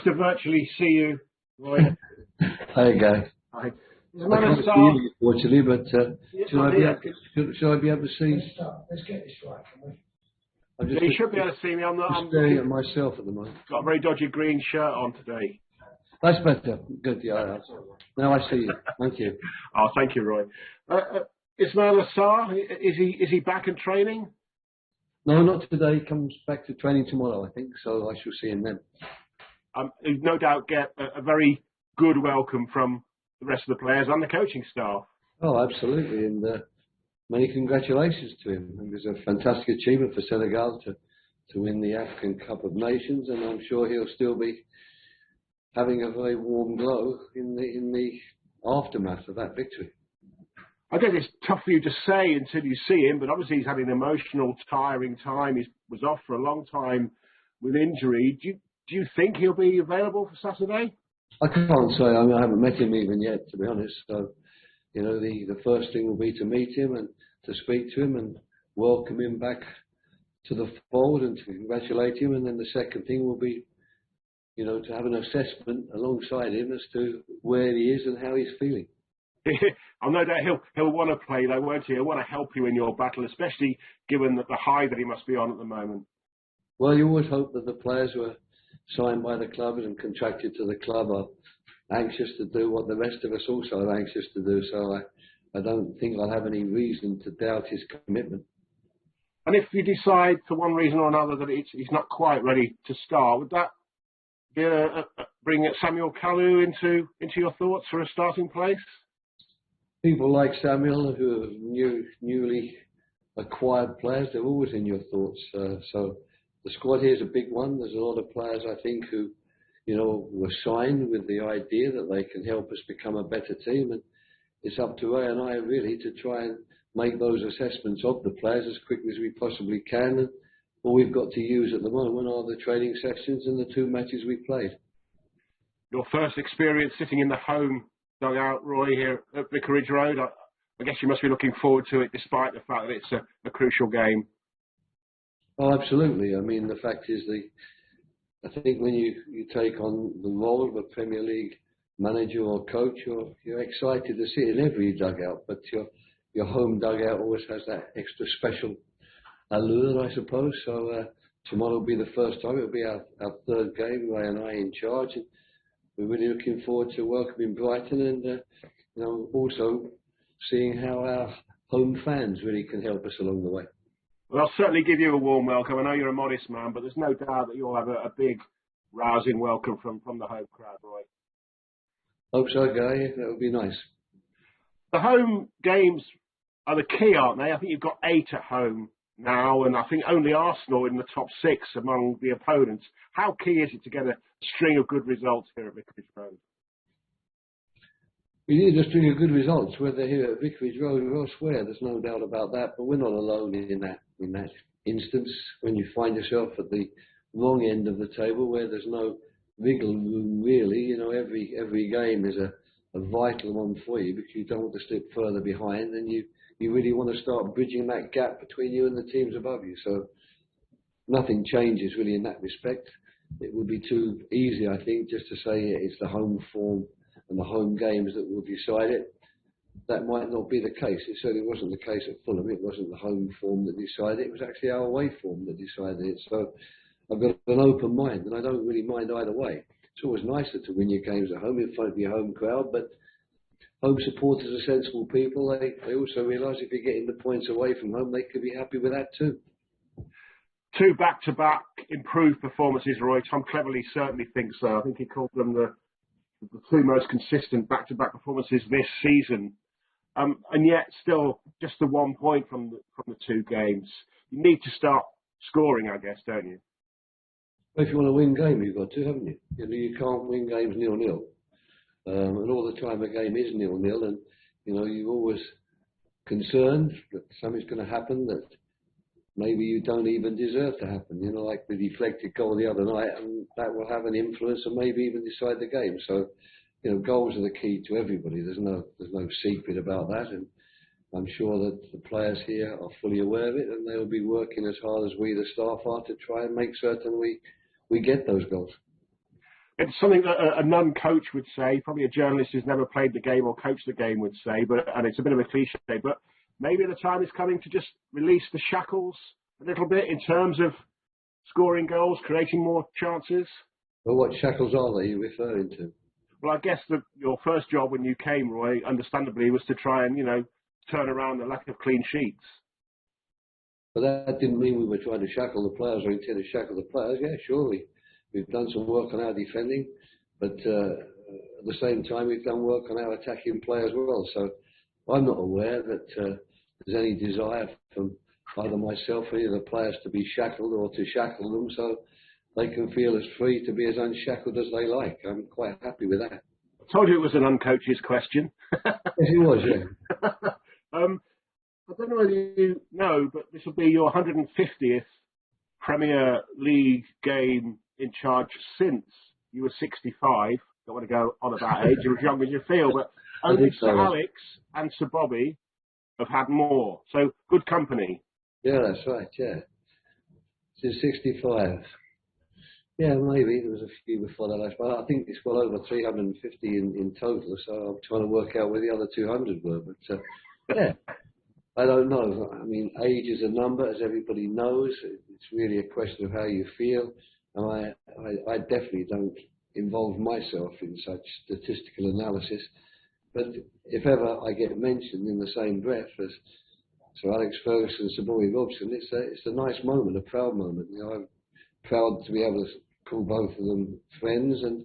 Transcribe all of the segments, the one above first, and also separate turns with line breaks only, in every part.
to virtually see you, Roy.
Hi, Guy.
Hi.
I can't see you, unfortunately, but should I be able to see?
Let's get this right, can we?
You should be able to see me. I'm
staring at myself at the moment.
Got a very dodgy green shirt on today.
That's better. Good, yeah. Now I see you. Thank you.
Oh, thank you, Roy. Ismail Assar, is he back in training?
No, not today. He comes back to training tomorrow, I think, so I shall see him then.
He'll no doubt get a very good welcome from the rest of the players and the coaching staff.
Oh, absolutely, and many congratulations to him. It was a fantastic achievement for Senegal to win the African Cup of Nations, and I'm sure he'll still be having a very warm glow in the aftermath of that victory.
I guess it's tough for you to say until you see him, but obviously he's had an emotional, tiring time. He was off for a long time with injury. Do you think he'll be available for Saturday?
I can't say. I mean, I haven't met him even yet, to be honest. So, you know, the first thing will be to meet him and to speak to him and welcome him back to the fold and to congratulate him. And then the second thing will be, you know, to have an assessment alongside him as to where he is and how he's feeling.
I know that he'll want to play though, won't he? He'll want to help you in your battle, especially given that the high that he must be on at the moment.
Well, you always hope that the players who are signed by the club and contracted to the club are anxious to do what the rest of us also are anxious to do. So I don't think I'll have any reason to doubt his commitment.
And if you decide for one reason or another that he's not quite ready to start, would that bring Samuel Kalou into your thoughts for a starting place?
People like Samuel, who are newly acquired players, they're always in your thoughts. So the squad here is a big one. There's a lot of players, I think, who, you know, were signed with the idea that they can help us become a better team. And it's up to Ray and I really to try and make those assessments of the players as quickly as we possibly can. And all we've got to use at the moment are the training sessions and the 2 matches we played.
Your first experience sitting in the home dugout, Roy, here at Vicarage Road, I guess you must be looking forward to it despite the fact that it's a crucial game.
Oh, absolutely. I mean, the fact is, I think when you take on the role of a Premier League manager or coach, you're excited to sit in every dugout, but your home dugout always has that extra special allure, I suppose. So tomorrow will be the first time. It'll be our third game, Ray and I in charge. And we're really looking forward to welcoming Brighton and you know, also seeing how our home fans really can help us along the way.
Well, I'll certainly give you a warm welcome. I know you're a modest man, but there's no doubt that you'll have a big, rousing welcome from the home crowd, Roy.
Hope so, Guy. That would be nice.
The home games are the key, aren't they? I think you've got 8 at home now, and I think only Arsenal in the top 6 among the opponents. How key is it to get a string of good results here at Vicarage Road?
We need a string of good results, whether here at Vicarage Road or elsewhere. There's no doubt about that. But we're not alone in that instance. When you find yourself at the wrong end of the table, where there's no wiggle room really, you know, every game is a vital one for you because you don't want to slip further behind, and you really want to start bridging that gap between you and the teams above you. So nothing changes really in that respect. It would be too easy, I think, just to say it's the home form and the home games that will decide it. That might not be the case. It certainly wasn't the case at Fulham. It wasn't the home form that decided it. It was actually our away form that decided it. So I've got an open mind, and I don't really mind either way. It's always nicer to win your games at home in front of your home crowd, but home supporters are sensible people. They also realise if you're getting the points away from home, they could be happy with that too.
2 back-to-back improved performances, Roy. Tom Cleverley certainly thinks so. I think he called them the 2 most consistent back-to-back performances this season. And yet still just the 1 point from the 2 games. You need to start scoring, I guess, don't you?
Well, if you want to win games, you've got to, haven't you? You can't win games 0-0. And all the time a game is 0-0, and you know, you're always concerned that something's going to happen that maybe you don't even deserve to happen. You know, like the deflected goal the other night, and that will have an influence and maybe even decide the game. So, you know, goals are the key to everybody. There's no secret about that, and I'm sure that the players here are fully aware of it, and they'll be working as hard as we, the staff, are to try and make certain we get those goals.
It's something that a non-coach would say, probably a journalist who's never played the game or coached the game would say, and it's a bit of a cliche, but maybe the time is coming to just release the shackles a little bit in terms of scoring goals, creating more chances.
Well, what shackles are they referring to?
Well, I guess that your first job when you came, Roy, understandably, was to try and, turn around the lack of clean sheets.
But that didn't mean we were trying to shackle the players or intend to shackle the players. Yeah, surely. We've done some work on our defending, but at the same time, we've done work on our attacking play as well. So I'm not aware that there's any desire from either myself or any of the players to be shackled or to shackle them so they can feel as free to be as unshackled as they like. I'm quite happy with that.
I told you it was an uncoach's question.
Yes, it was, yeah.
I don't know whether you know, but this will be your 150th Premier League game in charge since you were 65. Don't want to go on about age, you're as young as you feel, but only Sir Alex and Sir Bobby have had more. So good company.
Yeah, that's right, yeah. Since 65. Yeah, maybe there was a few before that, but I think it's well over 350 in total, so I'm trying to work out where the other 200 were. But yeah, I don't know. I mean, age is a number, as everybody knows. It's really a question of how you feel. And I definitely don't involve myself in such statistical analysis. But if ever I get mentioned in the same breath as Sir Alex Ferguson, Sir Roy Hodgson, it's a nice moment, a proud moment. I'm proud to be able to call both of them friends and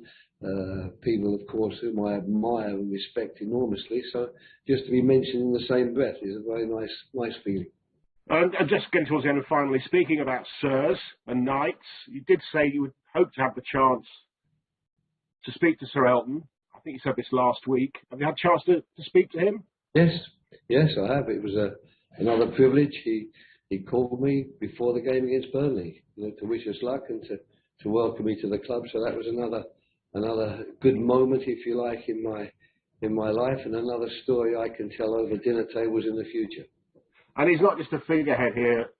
people, of course, whom I admire and respect enormously. So just to be mentioned in the same breath is a very nice feeling.
And just getting towards the end, and finally, speaking about sirs and knights, you did say you would hope to have the chance to speak to Sir Elton. I think you said this last week. Have you had a chance to speak to him?
Yes, I have. It was another privilege. He called me before the game against Burnley, to wish us luck and to welcome me to the club. So that was another good moment, if you like, in my life, and another story I can tell over dinner tables in the future.
And he's not just a figurehead here,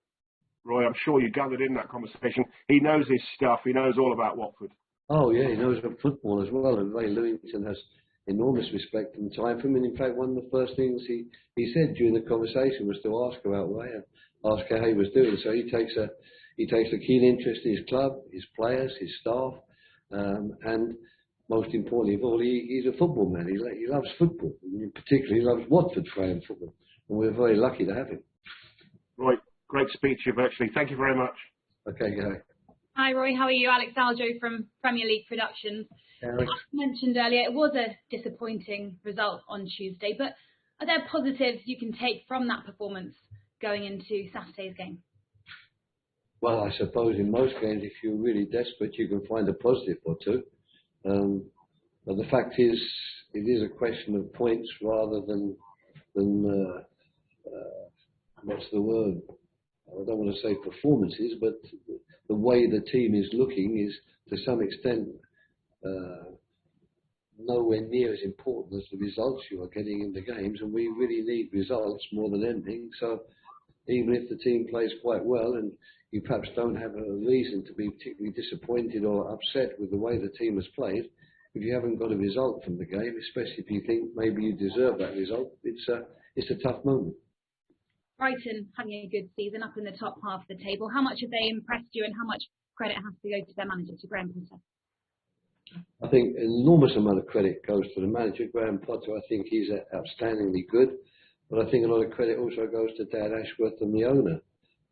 Roy. I'm sure you gathered in that conversation. He knows his stuff. He knows all about Watford.
Oh, yeah, he knows about football as well. And Ray Lewington has enormous respect and time for him. And in fact, one of the first things he said during the conversation was to ask about Ray and ask how he was doing. So he takes a keen interest in his club, his players, his staff, and most importantly of all, he's a football man. He loves football. Particularly, he loves Watford playing football. And we're very lucky to have him.
Roy, great speech here virtually. Thank you very much.
Okay, Gary.
Hi, Roy. How are you? Alex Aljo from Premier League Productions.
Alex.
As mentioned earlier, it was a disappointing result on Tuesday, but are there positives you can take from that performance going into Saturday's game?
Well, I suppose in most games, if you're really desperate, you can find a positive or two. But the fact is, it is a question of points rather than what's the word? I don't want to say performances, but the way the team is looking is to some extent nowhere near as important as the results you are getting in the games, and we really need results more than anything. So even if the team plays quite well and you perhaps don't have a reason to be particularly disappointed or upset with the way the team has played, if you haven't got a result from the game, especially if you think maybe you deserve that result, it's a tough moment.
Brighton having a good season up in the top half of the table. How much have they impressed you, and how much credit has to go to their manager, to Graham Potter?
I think an enormous amount of credit goes to the manager, Graham Potter. I think he's outstandingly good. But I think a lot of credit also goes to Dan Ashworth and the owner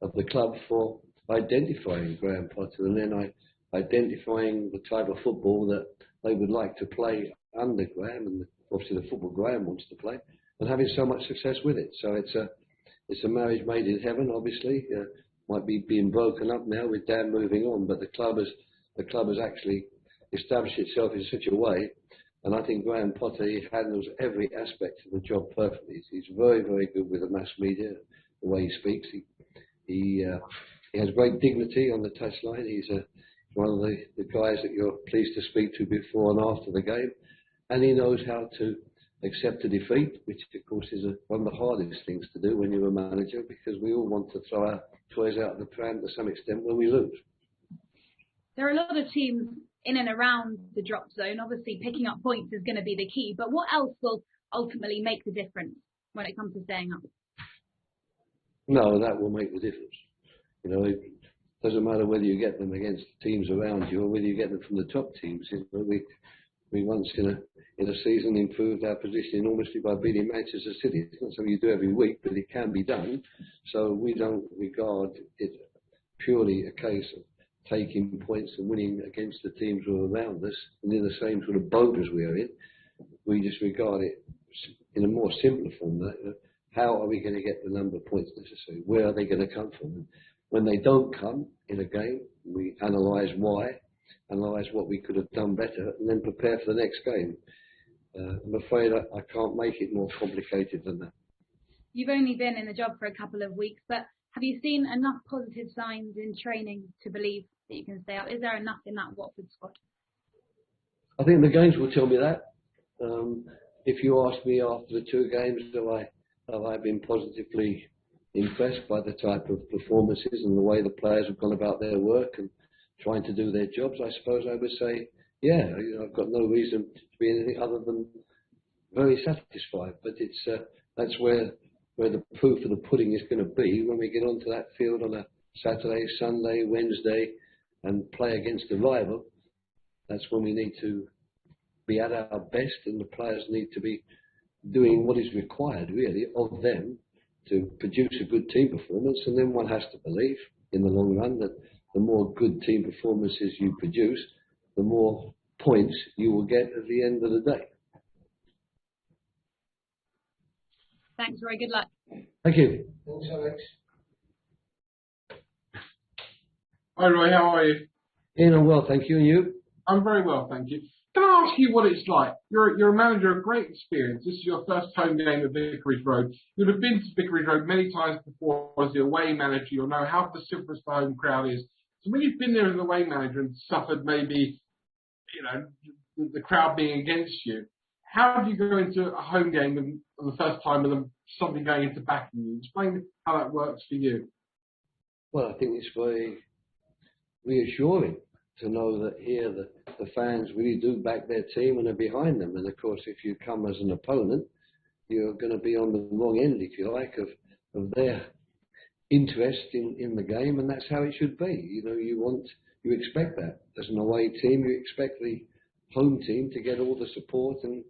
of the club for identifying Graham Potter and then identifying the type of football that they would like to play under Graham, and obviously the football Graham wants to play, and having so much success with it. So it's a marriage made in heaven, obviously. Might be being broken up now with Dan moving on, but the club has actually established itself in such a way, and I think Graham Potter, he handles every aspect of the job perfectly. He's very, very good with the mass media, the way he speaks. He has great dignity on the touchline. He's one of the guys that you're pleased to speak to before and after the game, and he knows how to accept a defeat, which of course is one of the hardest things to do when you're a manager, because we all want to throw our toys out of the pram to some extent when we lose.
There are a lot of teams in and around the drop zone. Obviously, picking up points is going to be the key, but what else will ultimately make the difference when it comes to staying up?
No, that will make the difference. You know, it doesn't matter whether you get them against teams around you or whether you get them from the top teams. You know, we once in a season improved our position enormously by beating Manchester City. It's not something you do every week, but it can be done. So we don't regard it purely a case of taking points and winning against the teams who are around us and in the same sort of boat as we are in. We just regard it in a more simpler form. How are we going to get the number of points necessary? Where are they going to come from? And when they don't come in a game, we analyse why, analyse what we could have done better, and then prepare for the next game. I'm afraid I can't make it more complicated than that.
You've only been in the job for a couple of weeks, but have you seen enough positive signs in training to believe that you can stay up? Is there enough in that Watford squad?
I think the games will tell me that. If you ask me after the two games, have I been positively impressed by the type of performances and the way the players have gone about their work and trying to do their jobs, I suppose I would say, yeah, you know, I've got no reason to be anything other than very satisfied. But that's where the proof of the pudding is going to be when we get onto that field on a Saturday, Sunday, Wednesday and play against the rival. That's when we need to be at our best and the players need to be doing what is required really of them to produce a good team performance. And then one has to believe in the long run that the more good team performances you produce, the more points you will get at the end of the day.
Thanks, Roy. Good luck.
Thank you.
Thanks, Alex.
Hi Roy, how are you?
Ian, I'm well, thank you. And you?
I'm very well, thank you. Can I ask you what it's like? You're a manager of great experience. This is your first home game at Vicarage Road. You'd have been to Vicarage Road many times before as the away manager. You'll know how vociferous the home crowd is. So when you've been there as an away manager and suffered maybe, you know, the crowd being against you, how do you go into a home game on the first time with something going into backing you? Explain how that works for you.
Well, I think it's very reassuring to know that here the fans really do back their team and are behind them. And of course, if you come as an opponent, you're going to be on the wrong end, if you like, of their interest in the game, and that's how it should be. You know, you expect that as an away team. You expect the home team to get all the support, and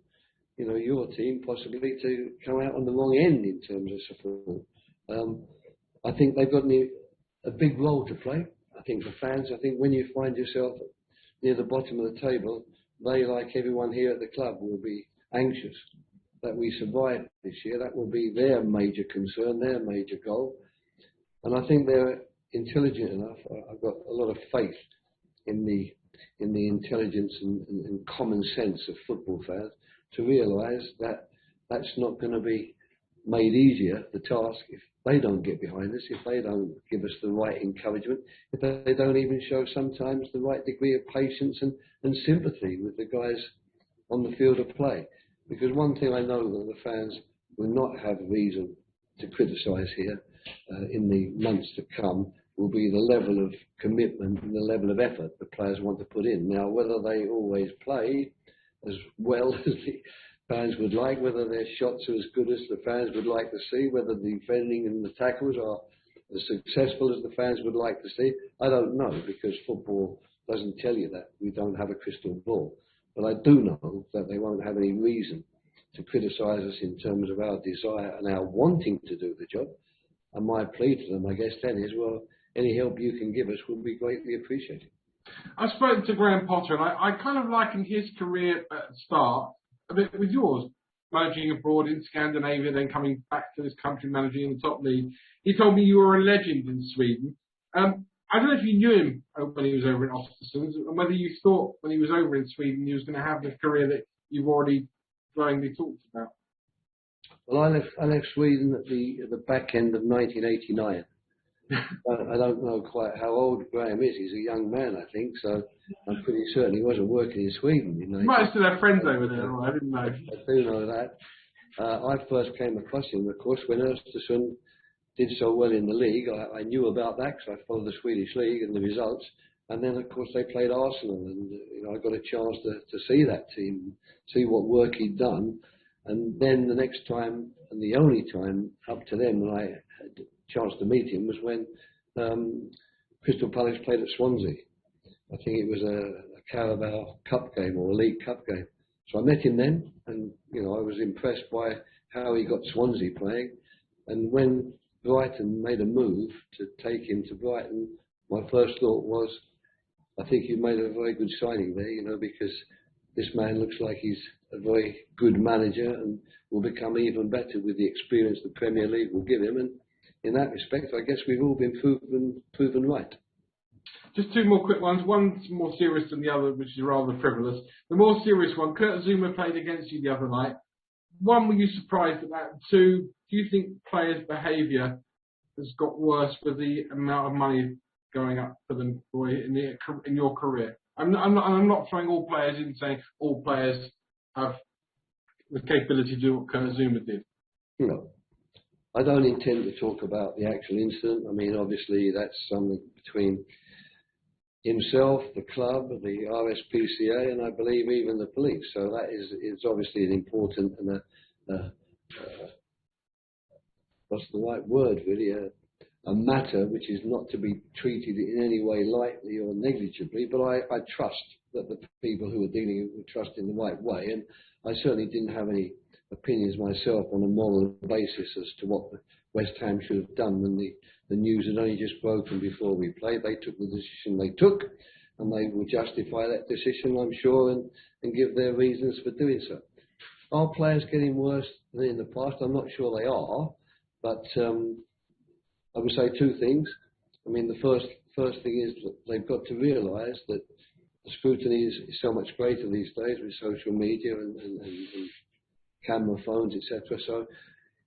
you know your team possibly to come out on the wrong end in terms of support. I think they've got a big role to play. I think the fans. I think when you find yourself near the bottom of the table, they, like everyone here at the club, will be anxious that we survive this year. That will be their major concern, their major goal. And I think they're intelligent enough. I've got a lot of faith in the intelligence and common sense of football fans to realise that that's not going to be made easier, the task, if they don't get behind us, if they don't give us the right encouragement, if they don't even show sometimes the right degree of patience and sympathy with the guys on the field of play. Because one thing I know that the fans will not have reason to criticise here in the months to come will be the level of commitment and the level of effort the players want to put in. Now, whether they always play as well as the fans would like, whether their shots are as good as the fans would like to see, whether the defending and the tackles are as successful as the fans would like to see, I don't know, because football doesn't tell you that. We don't have a crystal ball. But I do know that they won't have any reason to criticise us in terms of our desire and our wanting to do the job. And my plea to them, I guess, then is, well, any help you can give us will be greatly appreciated.
I spoke to Graham Potter, and I kind of likened his career at the start a bit with yours, managing abroad in Scandinavia, then coming back to this country, managing in the top league. He told me you were a legend in Sweden. I don't know if you knew him when he was over in Ostersund, and whether you thought when he was over in Sweden he was going to have the career that you've already glowingly talked about.
Well, I left Sweden at the back end of 1989. I don't know quite how old Graham is. He's a young man, I think, so I'm pretty certain he wasn't working in Sweden. You
might still have friends over there, right? I didn't know.
I do know that. I first came across him, of course, when Östersund did so well in the league. I knew about that because I followed the Swedish league and the results. And then, of course, they played Arsenal, and I got a chance to see that team, see what work he'd done. And then the next time, and the only time up to then when I had a chance to meet him was when Crystal Palace played at Swansea. I think it was a Carabao Cup game or a League Cup game. So I met him then, and I was impressed by how he got Swansea playing. And when Brighton made a move to take him to Brighton, my first thought was, I think you made a very good signing there, because this man looks like he's a very good manager and will become even better with the experience the Premier League will give him. And in that respect, I guess we've all been proven right.
Just two more quick ones. One's more serious than the other, which is rather frivolous. The more serious one, Kurt Zouma played against you the other night. One, were you surprised at that? Two, do you think players' behaviour has got worse with the amount of money going up for them, Roy, in your career? I'm not throwing all players in saying all players have the capability to do what Kurt Zouma did.
No. I don't intend to talk about the actual incident. I mean, obviously, that's something between himself, the club, the RSPCA, and I believe even the police. So that is obviously an important and what's the right word really, a matter which is not to be treated in any way lightly or negligibly. But I trust that the people who are dealing with trust in the right way, and I certainly didn't have any opinions myself on a moral basis as to what West Ham should have done when the news had only just broken before we played. They took the decision they took, and they will justify that decision, I'm sure, and give their reasons for doing so. Are players getting worse than in the past? I'm not sure they are, but I would say two things. I mean, the first thing is that they've got to realise that the scrutiny is so much greater these days with social media and camera phones, etc. So,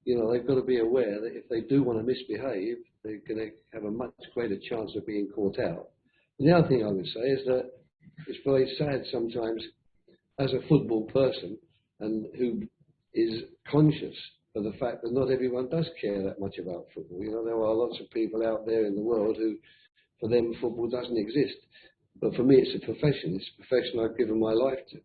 they've got to be aware that if they do want to misbehave, they're going to have a much greater chance of being caught out. And the other thing I would say is that it's very sad sometimes as a football person and who is conscious of the fact that not everyone does care that much about football. There are lots of people out there in the world who, for them, football doesn't exist. But for me, it's a profession. It's a profession I've given my life to.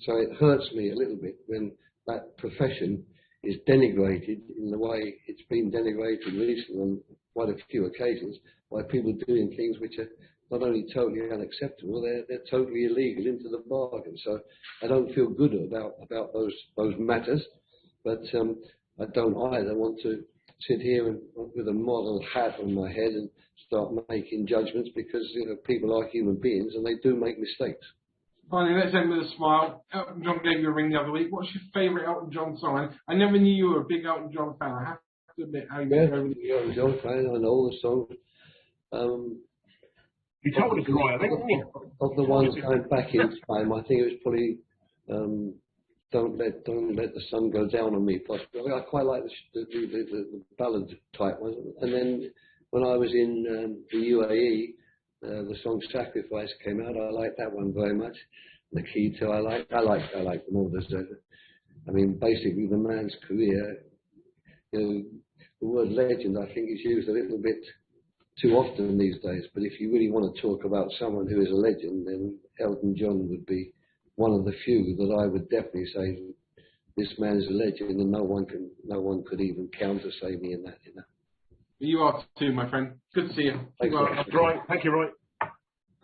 So it hurts me a little bit when that profession is denigrated in the way it's been denigrated recently on quite a few occasions by people doing things which are not only totally unacceptable, they're totally illegal into the bargain. So I don't feel good about those matters, but I don't either want to sit here with a moral hat on my head and start making judgments because people are human beings and they do make mistakes.
Finally, let's end with a smile. Elton John gave you a ring the other week. What's your favourite Elton John song? I never knew you were a big Elton John fan. I have to admit how you
Elton John fan. I know all the songs.
You told us, Roy, I think.
Of the ones going back in time, I think it was probably Don't Let the Sun Go Down on Me. Possibly. I quite like the ballad type ones. And then when I was in the UAE, the song Sacrifice came out. I like that one very much. The key to I like them all. I mean, basically the man's career, the word legend I think is used a little bit too often these days. But if you really want to talk about someone who is a legend, then Elton John would be one of the few that I would definitely say this man is a legend, and no one could even counter say me in that.
You are too, my friend. Good to see you.
Thank you, Roy.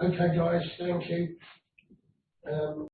Okay, guys, thank you.